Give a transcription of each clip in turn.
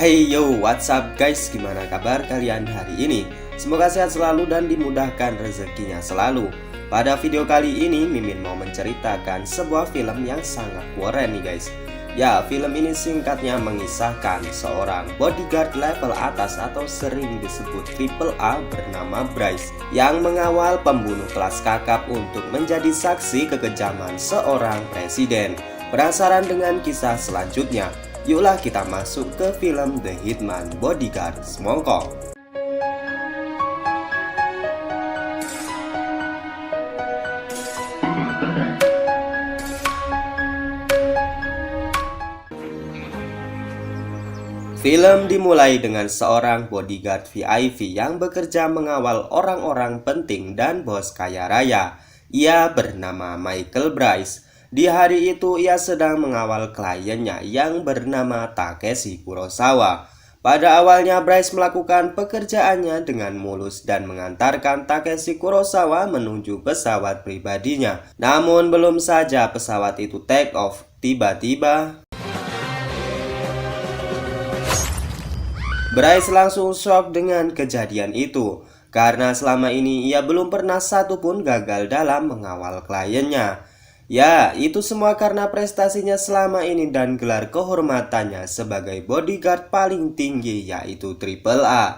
Hey yo, what's up guys? Gimana kabar kalian hari ini? Semoga sehat selalu dan dimudahkan rezekinya selalu. Pada video kali ini, Mimin mau menceritakan sebuah film yang sangat keren nih guys. Ya, film ini singkatnya mengisahkan seorang bodyguard level atas atau sering disebut triple A bernama Bryce yang mengawal pembunuh kelas kakap untuk menjadi saksi kekejaman seorang presiden. Penasaran dengan kisah selanjutnya? Yuklah kita masuk ke film The Hitman Bodyguard Semongko. Film dimulai dengan seorang bodyguard VIP yang bekerja mengawal orang-orang penting dan bos kaya raya. Ia bernama Michael Bryce. Di hari itu ia sedang mengawal kliennya yang bernama Takeshi Kurosawa. Pada awalnya Bryce melakukan pekerjaannya dengan mulus dan mengantarkan Takeshi Kurosawa menuju pesawat pribadinya. Namun belum saja pesawat itu take off, tiba-tiba Bryce langsung shock dengan kejadian itu, karena selama ini ia belum pernah satupun gagal dalam mengawal kliennya. Ya, itu semua karena prestasinya selama ini dan gelar kehormatannya sebagai bodyguard paling tinggi, yaitu Triple A.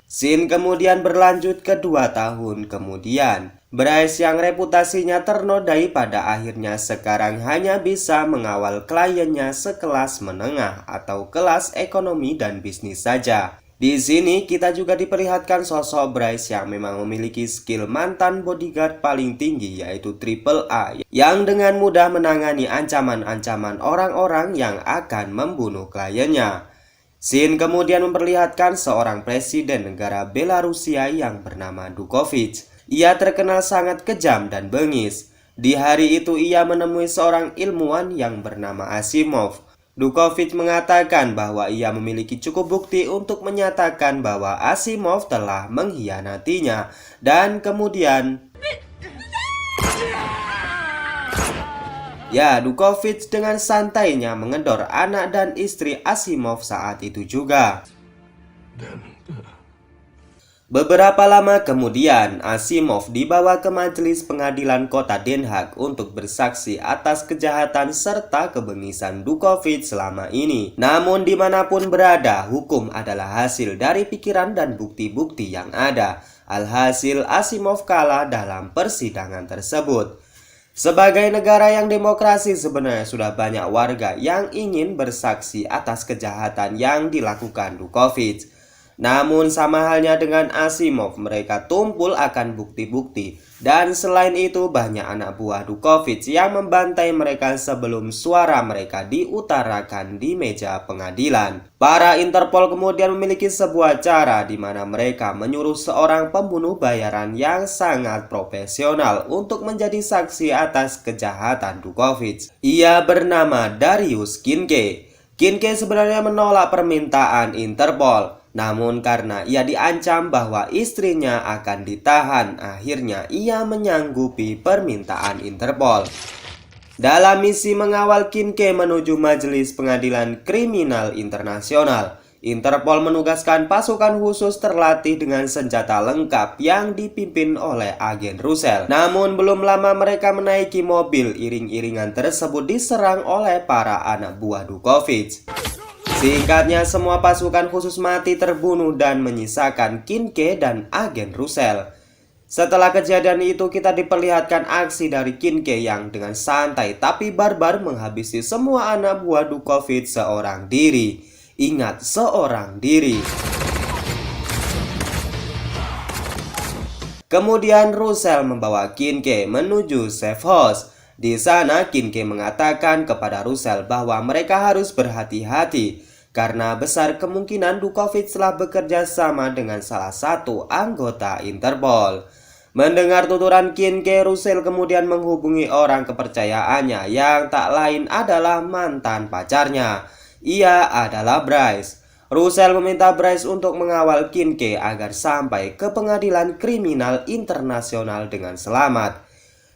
Scene kemudian berlanjut ke 2 tahun kemudian. Bryce yang reputasinya ternodai pada akhirnya sekarang hanya bisa mengawal kliennya sekelas menengah atau kelas ekonomi dan bisnis saja. Di sini kita juga diperlihatkan sosok Bryce yang memang memiliki skill mantan bodyguard paling tinggi, yaitu Triple A, yang dengan mudah menangani ancaman-ancaman orang-orang yang akan membunuh kliennya. Scene kemudian memperlihatkan seorang presiden negara Belarusia yang bernama Dukovich. Ia terkenal sangat kejam dan bengis. Di hari itu ia menemui seorang ilmuwan yang bernama Asimov. Dukovich mengatakan bahwa ia memiliki cukup bukti untuk menyatakan bahwa Asimov telah mengkhianatinya, dan kemudian Dukovich dengan santainya mengendor anak dan istri Asimov saat itu juga. Beberapa lama kemudian, Asimov dibawa ke majelis pengadilan kota Den Haag untuk bersaksi atas kejahatan serta kebengisan Dukovich selama ini. Namun dimanapun berada, hukum adalah hasil dari pikiran dan bukti-bukti yang ada. Alhasil Asimov kalah dalam persidangan tersebut. Sebagai negara yang demokrasi, sebenarnya sudah banyak warga yang ingin bersaksi atas kejahatan yang dilakukan Dukovich. Namun sama halnya dengan Asimov, mereka tumpul akan bukti-bukti. Dan selain itu banyak anak buah Dukovich yang membantai mereka sebelum suara mereka diutarakan di meja pengadilan. Para Interpol kemudian memiliki sebuah cara di mana mereka menyuruh seorang pembunuh bayaran yang sangat profesional untuk menjadi saksi atas kejahatan Dukovich. Ia bernama Darius Kinke. Kinke sebenarnya menolak permintaan Interpol. Namun karena ia diancam bahwa istrinya akan ditahan, akhirnya ia menyanggupi permintaan Interpol. Dalam misi mengawal Kinke menuju majelis pengadilan kriminal internasional, Interpol menugaskan pasukan khusus terlatih dengan senjata lengkap yang dipimpin oleh agen Russell. Namun belum lama mereka menaiki mobil, iring-iringan tersebut diserang oleh para anak buah Dukovich. Singkatnya, semua pasukan khusus mati terbunuh dan menyisakan Kinke dan agen Russell. Setelah kejadian itu kita diperlihatkan aksi dari Kinke yang dengan santai tapi barbar menghabisi semua anak buah Dukovich seorang diri. Ingat, seorang diri. Kemudian Russell membawa Kinke menuju safe house. Di sana Kinke mengatakan kepada Russell bahwa mereka harus berhati-hati karena besar kemungkinan Dukovich telah bekerja sama dengan salah satu anggota Interpol. Mendengar tuturan Kinke, Russell kemudian menghubungi orang kepercayaannya yang tak lain adalah mantan pacarnya. Ia adalah Bryce. Russell meminta Bryce untuk mengawal Kinke agar sampai ke pengadilan kriminal internasional dengan selamat.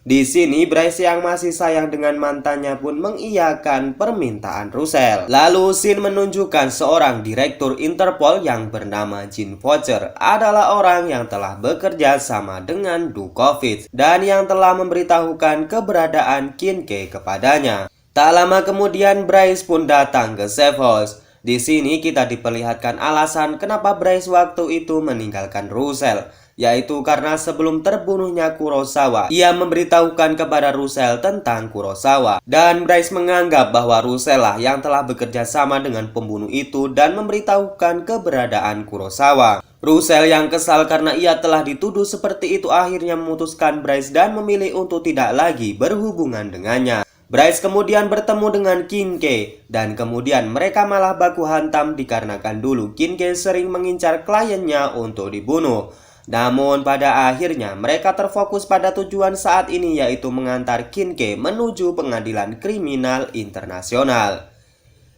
Di sini Bryce yang masih sayang dengan mantannya pun mengiyakan permintaan Russell. Lalu Sin menunjukkan seorang direktur Interpol yang bernama Gene Fletcher adalah orang yang telah bekerja sama dengan Dukovic dan yang telah memberitahukan keberadaan Kincaid kepadanya. Tak lama kemudian Bryce pun datang ke safe house. Di sini kita diperlihatkan alasan kenapa Bryce waktu itu meninggalkan Russell, yaitu karena sebelum terbunuhnya Kurosawa, ia memberitahukan kepada Russell tentang Kurosawa. Dan Bryce menganggap bahwa Russell lah yang telah bekerja sama dengan pembunuh itu dan memberitahukan keberadaan Kurosawa. Russell yang kesal karena ia telah dituduh seperti itu akhirnya memutuskan Bryce dan memilih untuk tidak lagi berhubungan dengannya. Bryce kemudian bertemu dengan Kincaid dan kemudian mereka malah baku hantam dikarenakan dulu Kincaid sering mengincar kliennya untuk dibunuh. Namun pada akhirnya mereka terfokus pada tujuan saat ini, yaitu mengantar Kincaid menuju pengadilan kriminal internasional.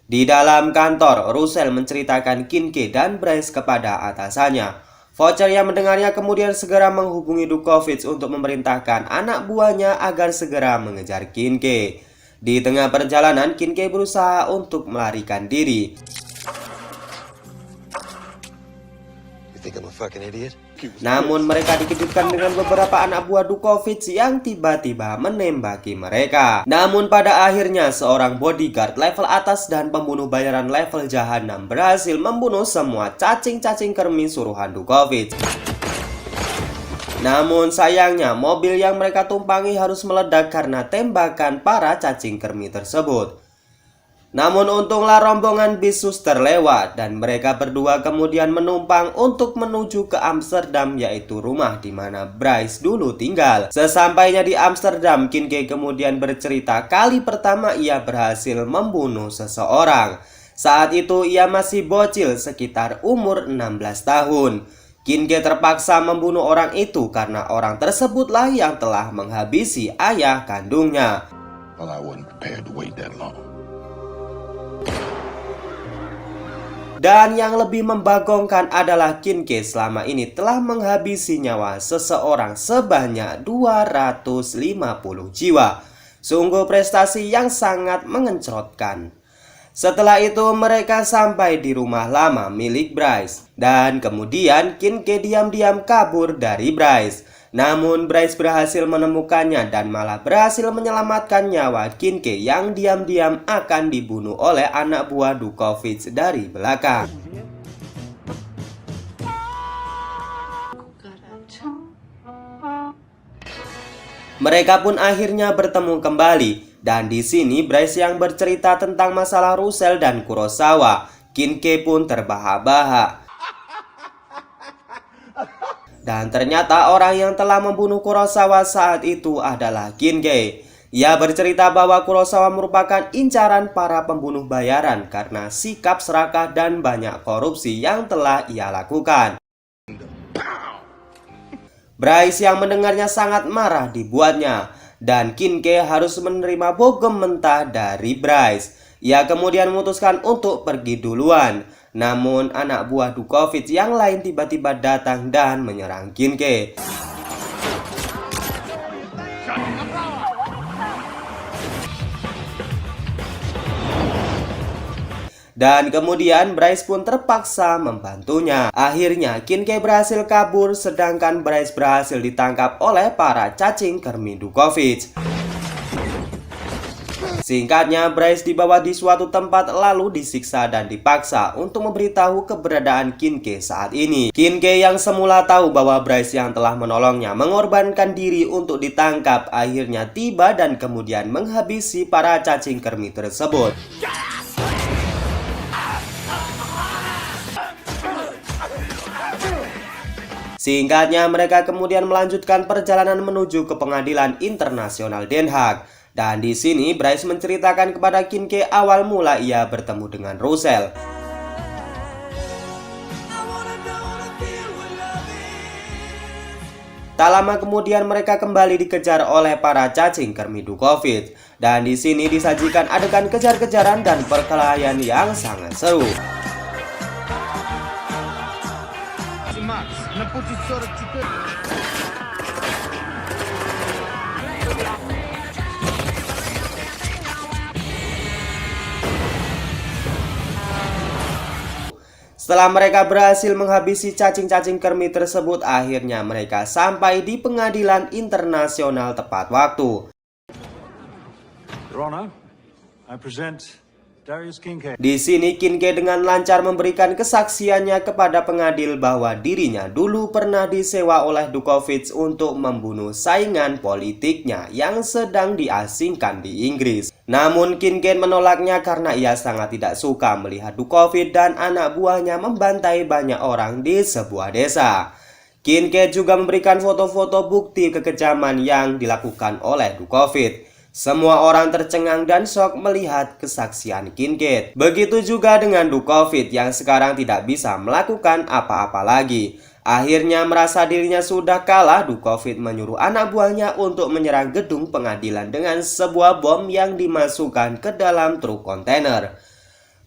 Di dalam kantor, Russell menceritakan Kincaid dan Bryce kepada atasannya. Fletcher yang mendengarnya kemudian segera menghubungi Dukovic untuk memerintahkan anak buahnya agar segera mengejar Kincaid. Di tengah perjalanan, Kincaid berusaha untuk melarikan diri. Namun mereka dikejutkan dengan beberapa anak buah Dukovic yang tiba-tiba menembaki mereka. Namun pada akhirnya seorang bodyguard level atas dan pembunuh bayaran level jahanam berhasil membunuh semua cacing-cacing kermi suruhan Dukovic. Namun sayangnya mobil yang mereka tumpangi harus meledak karena tembakan para cacing kermi tersebut. Namun untunglah rombongan bis suster lewat dan mereka berdua kemudian menumpang untuk menuju ke Amsterdam, yaitu rumah di mana Bryce dulu tinggal. Sesampainya di Amsterdam, Kincaid kemudian bercerita kali pertama ia berhasil membunuh seseorang. Saat itu ia masih bocil sekitar umur 16 tahun. Kincaid terpaksa membunuh orang itu karena orang tersebutlah yang telah menghabisi ayah kandungnya. Well, I wasn't prepared to wait that long. Dan yang lebih membagongkan adalah Kincaid selama ini telah menghabisi nyawa seseorang sebanyak 250 jiwa. Sungguh prestasi yang sangat mengencrotkan. Setelah itu mereka sampai di rumah lama milik Bryce. Dan kemudian Kincaid diam-diam kabur dari Bryce. Namun Bryce berhasil menemukannya dan malah berhasil menyelamatkan nyawa Kincaid yang diam-diam akan dibunuh oleh anak buah Dukovic dari belakang. Mereka pun akhirnya bertemu kembali dan di sini Bryce yang bercerita tentang masalah Russell dan Kurosawa. Kincaid pun terbahak-bahak. Dan ternyata orang yang telah membunuh Kurosawa saat itu adalah Kincaid. Ia bercerita bahwa Kurosawa merupakan incaran para pembunuh bayaran karena sikap serakah dan banyak korupsi yang telah ia lakukan. Bryce yang mendengarnya sangat marah dibuatnya dan Kincaid harus menerima bogem mentah dari Bryce. Ia kemudian memutuskan untuk pergi duluan. Namun anak buah Dukovic yang lain tiba-tiba datang dan menyerang Kincaid. Dan kemudian Bryce pun terpaksa membantunya. Akhirnya Kincaid berhasil kabur sedangkan Bryce berhasil ditangkap oleh para cacing kermi Dukovic. Singkatnya, Bryce dibawa di suatu tempat lalu disiksa dan dipaksa untuk memberitahu keberadaan Kincaid saat ini. Kincaid yang semula tahu bahwa Bryce yang telah menolongnya mengorbankan diri untuk ditangkap akhirnya tiba dan kemudian menghabisi para cacing kermi tersebut. Singkatnya, mereka kemudian melanjutkan perjalanan menuju ke pengadilan internasional Den Haag. Dan di sini Bryce menceritakan kepada Kincaid awal mula ia bertemu dengan Russell. Tak lama kemudian mereka kembali dikejar oleh para cacing kermi Dukovic. Dan di sini disajikan adegan kejar-kejaran dan perkelahian yang sangat seru. Setelah mereka berhasil menghabisi cacing-cacing kermi tersebut, akhirnya mereka sampai di pengadilan internasional tepat waktu. Your Honor, I present Darius Kincaid. Di sini Kincaid dengan lancar memberikan kesaksiannya kepada pengadil bahwa dirinya dulu pernah disewa oleh Dukovic untuk membunuh saingan politiknya yang sedang diasingkan di Inggris. Namun Kincaid menolaknya karena ia sangat tidak suka melihat Dukovic dan anak buahnya membantai banyak orang di sebuah desa. Kincaid juga memberikan foto-foto bukti kekejaman yang dilakukan oleh Dukovic. Semua orang tercengang dan shock melihat kesaksian Kincaid. Begitu juga dengan Dukovic yang sekarang tidak bisa melakukan apa-apa lagi. Akhirnya merasa dirinya sudah kalah, Dukovic menyuruh anak buahnya untuk menyerang gedung pengadilan dengan sebuah bom yang dimasukkan ke dalam truk kontainer.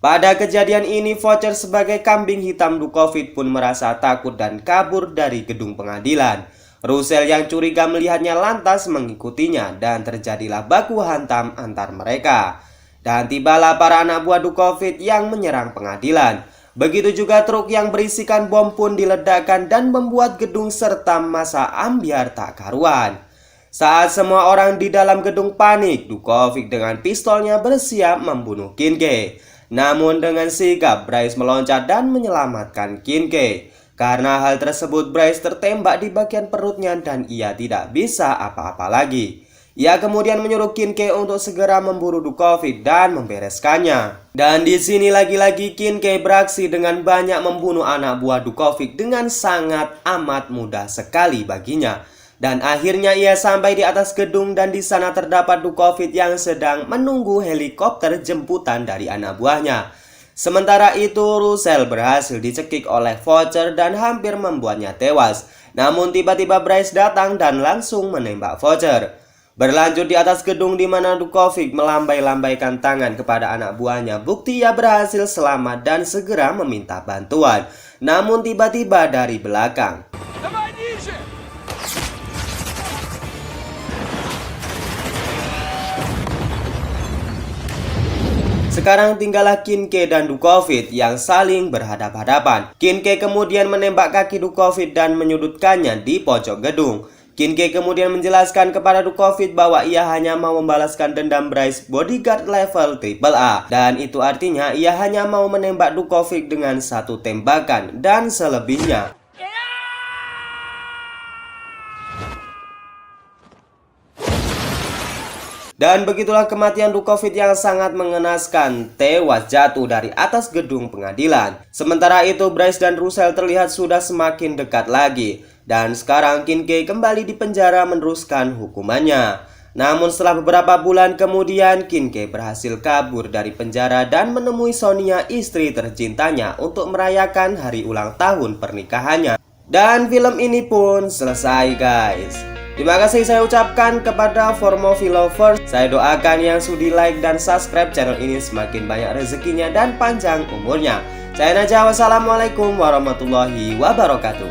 Pada kejadian ini, Voucher sebagai kambing hitam Dukovic pun merasa takut dan kabur dari gedung pengadilan. Russell yang curiga melihatnya lantas mengikutinya dan terjadilah baku hantam antar mereka. Dan tibalah para anak buah Dukovic yang menyerang pengadilan. Begitu juga truk yang berisikan bom pun diledakkan dan membuat gedung serta massa ambyar tak karuan. Saat semua orang di dalam gedung panik, Dukovic dengan pistolnya bersiap membunuh Kincaid. Namun dengan sigap Bryce meloncat dan menyelamatkan Kincaid. Karena hal tersebut, Bryce tertembak di bagian perutnya dan ia tidak bisa apa-apa lagi. Ia kemudian menyuruh Kincaid untuk segera memburu Dukovic dan membereskannya. Dan di sini lagi-lagi Kincaid beraksi dengan banyak membunuh anak buah Dukovic dengan sangat amat mudah sekali baginya. Dan akhirnya ia sampai di atas gedung dan di sana terdapat Dukovic yang sedang menunggu helikopter jemputan dari anak buahnya. Sementara itu, Russell berhasil dicekik oleh Voucher dan hampir membuatnya tewas. Namun tiba-tiba Bryce datang dan langsung menembak Voucher. Berlanjut di atas gedung di mana Dukovic melambai-lambaikan tangan kepada anak buahnya, bukti ia berhasil selamat dan segera meminta bantuan. Namun tiba-tiba dari belakang, sekarang tinggallah Kincaid dan Dukovic yang saling berhadap-hadapan. Kincaid kemudian menembak kaki Dukovic dan menyudutkannya di pojok gedung. Kincaid kemudian menjelaskan kepada Dukovic bahwa ia hanya mau membalaskan dendam Bryce, bodyguard level AAA. Dan itu artinya ia hanya mau menembak Dukovic dengan satu tembakan dan selebihnya. Dan begitulah kematian Dukovic yang sangat mengenaskan, tewas jatuh dari atas gedung pengadilan. Sementara itu Bryce dan Russell terlihat sudah semakin dekat lagi. Dan sekarang Kincaid kembali di penjara meneruskan hukumannya. Namun setelah beberapa bulan kemudian Kincaid berhasil kabur dari penjara dan menemui Sonia, istri tercintanya, untuk merayakan hari ulang tahun pernikahannya. Dan film ini pun selesai, guys. Terima kasih saya ucapkan kepada For Movie Lovers. Saya doakan yang sudi like dan subscribe channel ini semakin banyak rezekinya dan panjang umurnya. Saya Najwa, wassalamualaikum warahmatullahi wabarakatuh.